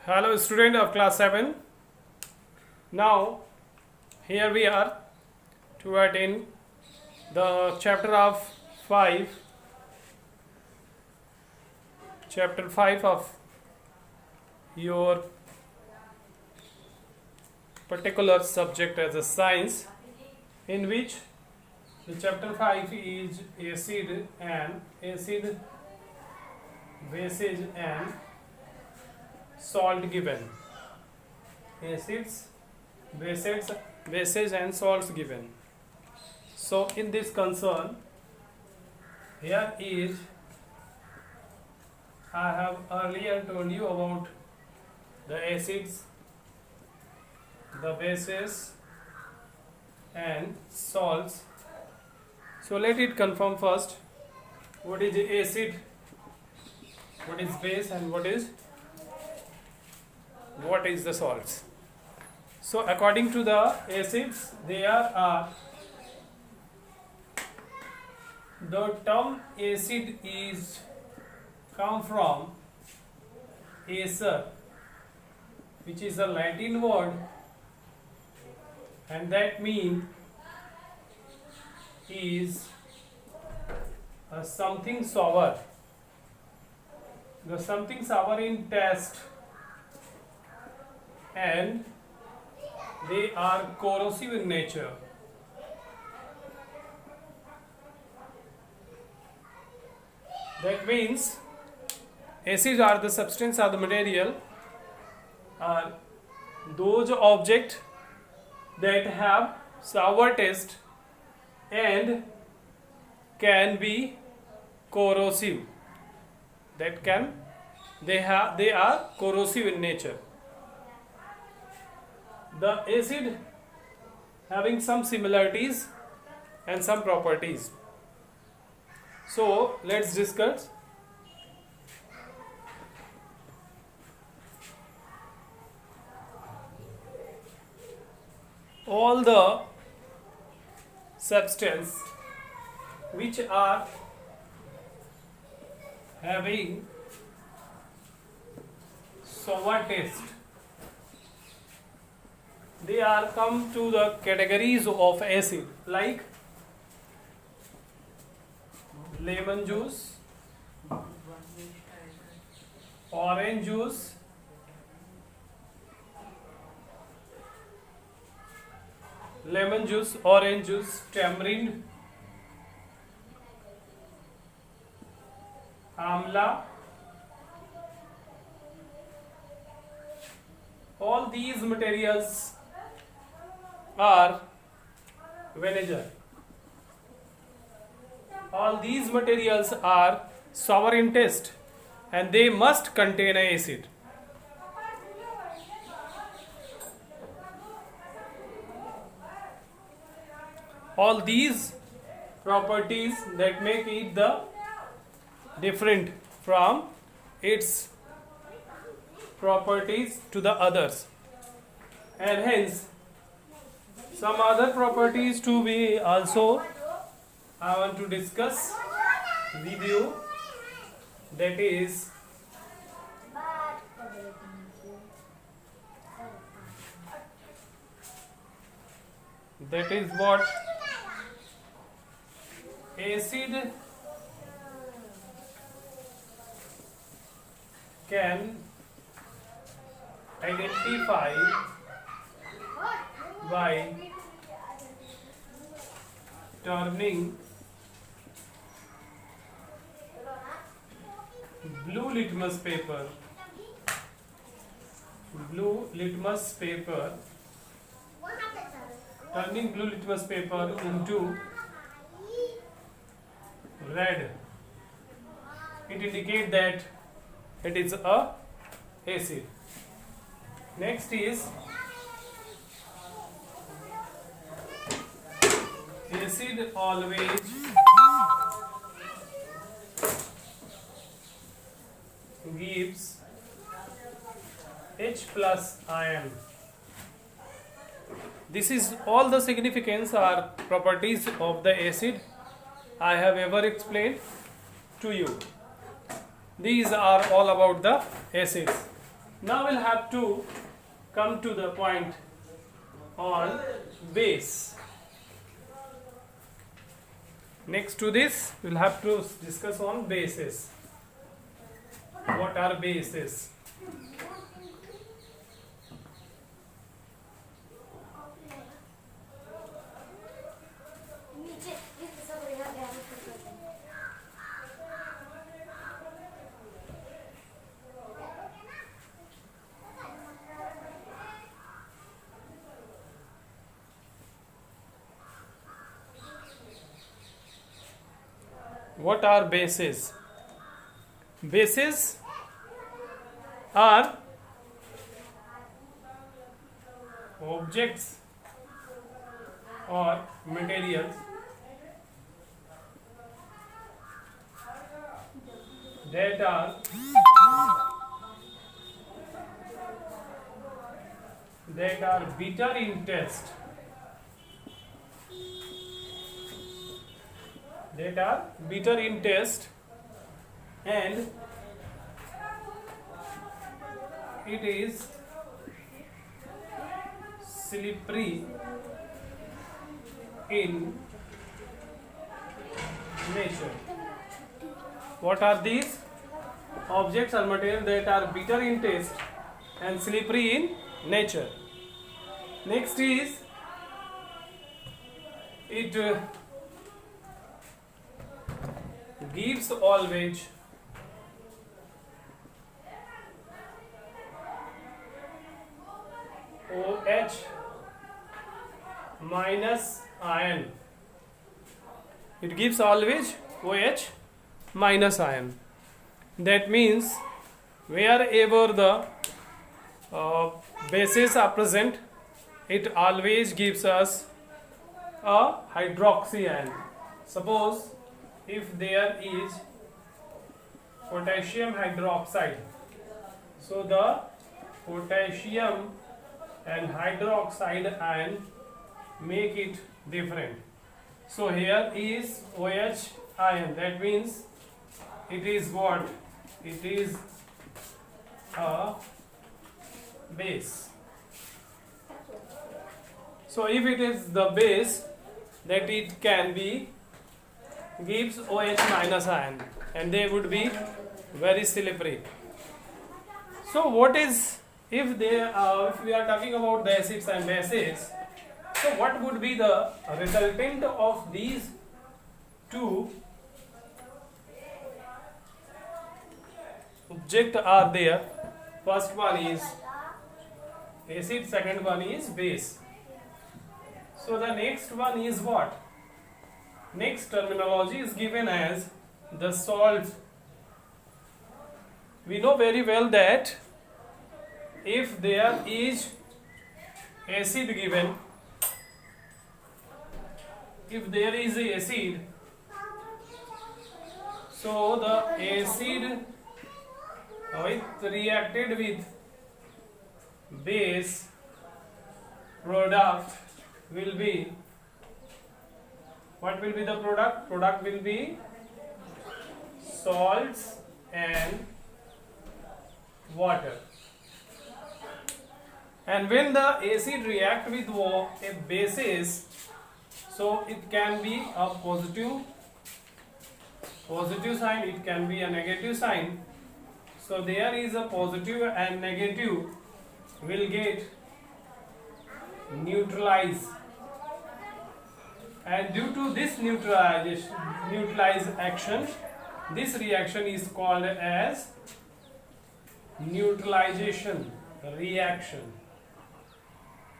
Hello student of class 7. Now here we are to attend the chapter 5 of your particular subject as a science, in which the chapter 5 is acid, bases and salt given. Acids, bases and salts given. So in this concern, here is, I have earlier told you about the acids, the bases and salts. So let it confirm first what is the acid, what is base, and what is the salts. So according to the acids, there are, the term acid is come from acer, which is a Latin word, and that mean is something sour. The something sour in taste, and they are corrosive in nature. That means acids are the substance or the material, are those objects that have sour taste and can be corrosive. They are corrosive in nature. The acid having some similarities and some properties. So let's discuss. All the substances which are having sour taste, they are come to the categories of acid, like lemon juice, orange juice, tamarind, amla. All these materials are vinegar. All these materials are sour in taste, and they must contain acid. All these properties that make it the different from its properties to the others, and hence some other properties to be also I want to discuss with you. That is what acid can identify by turning blue litmus paper into red. It indicates that it is a acid. Next is acid always gives H plus ion. This is all the significance or properties of the acid I have ever explained to you. These are all about the acids. Now we'll have to come to the point on base. Next to this, we'll have to discuss on bases. What are bases? What are bases? Bases are objects or materials that are bitter in taste, and it is slippery in nature. What are these? Objects or materials that are bitter in taste and slippery in nature. Next is it gives always OH minus ion. It gives always OH minus ion. That means wherever the bases are present, it always gives us a hydroxy ion. Suppose if there is potassium hydroxide, so the potassium and hydroxide ion make it different. So here is OH ion. That means it is what? It is a base. So if it is the base, that it can be gives OH minus ion, and they would be very slippery. So what is, if we are talking about the acids and bases, so what would be the resultant of these two objects are there? First one is acid, second one is base. So the next one is what? Next terminology is given as the salts. We know very well that if there is acid given, if there is a acid, so the acid reacted with base product will be, what will be the product? Product will be salts and water. And when the acid react with a bases, so it can be a positive sign, it can be a negative sign. So there is a positive and negative will get neutralized, and due to this neutralize action, this reaction is called as neutralization reaction.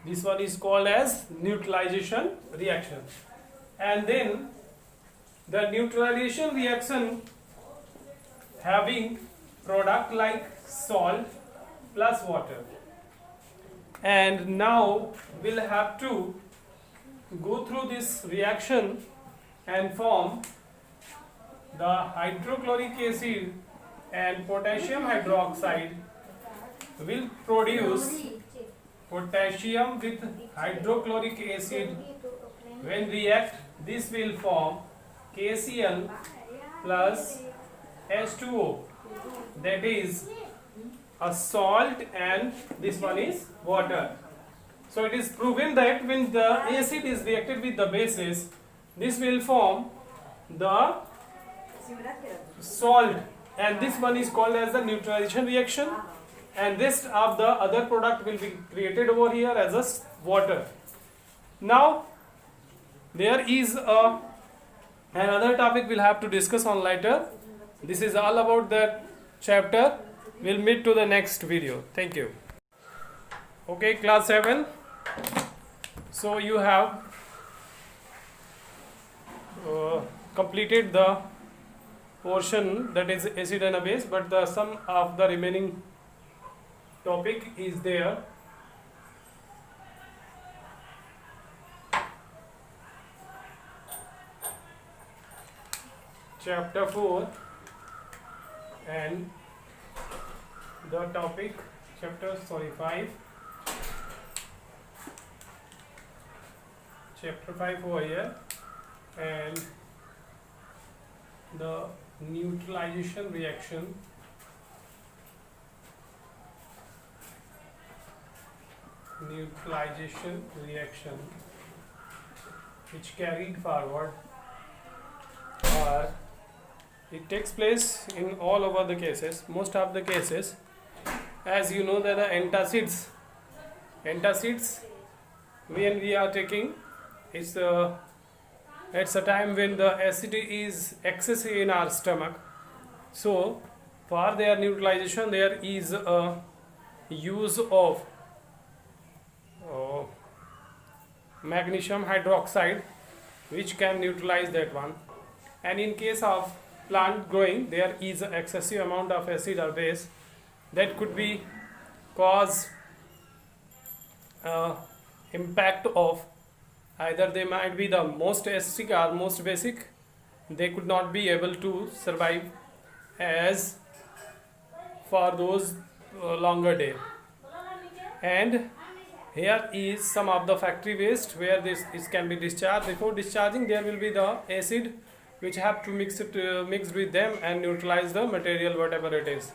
This one is called as neutralization reaction. And then the neutralization reaction having product like salt plus water. And now we'll have to go through this reaction and form the hydrochloric acid and potassium hydroxide will produce potassium with hydrochloric acid. When react, this will form KCl plus H2O, that is a salt and this one is water. So it is proven that when the acid is reacted with the bases, this will form the salt, and this one is called as the neutralization reaction, and rest of the other product will be created over here as a water. Now there is another topic we'll have to discuss on later. This is all about that chapter. We'll meet to the next video. Thank you. Okay, class 7. So you have completed the portion that is acid and a base, but the sum of the remaining topic is there. Chapter 4 and the topic chapter 5. Chapter 5 over here, and the neutralization reaction. Neutralization reaction which carried forward, or it takes place in all over the cases, most of the cases. As you know that the antacids when we are taking, it's a time when the acidity is excessive in our stomach. So for their neutralization there is a use of magnesium hydroxide which can neutralize that one. And in case of plant growing, there is an excessive amount of acid or base that could be cause impact of either they might be the most acidic or most basic. They could not be able to survive as for those longer day. And here is some of the factory waste where this can be discharged. Before discharging, there will be the acid which have to mixed with them and neutralize the material whatever it is.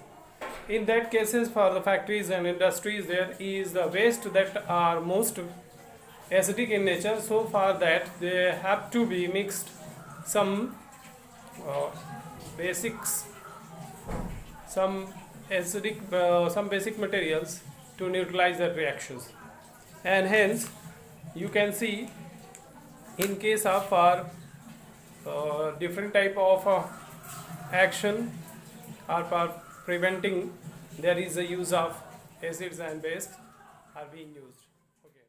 In that cases, for the factories and industries, there is the waste that are most acidic in nature. So for that they have to be mixed some basics, some acidic some basic materials to neutralize the reactions. And hence you can see in case of our different type of action or for preventing, there is a use of acids and base are being used. Okay.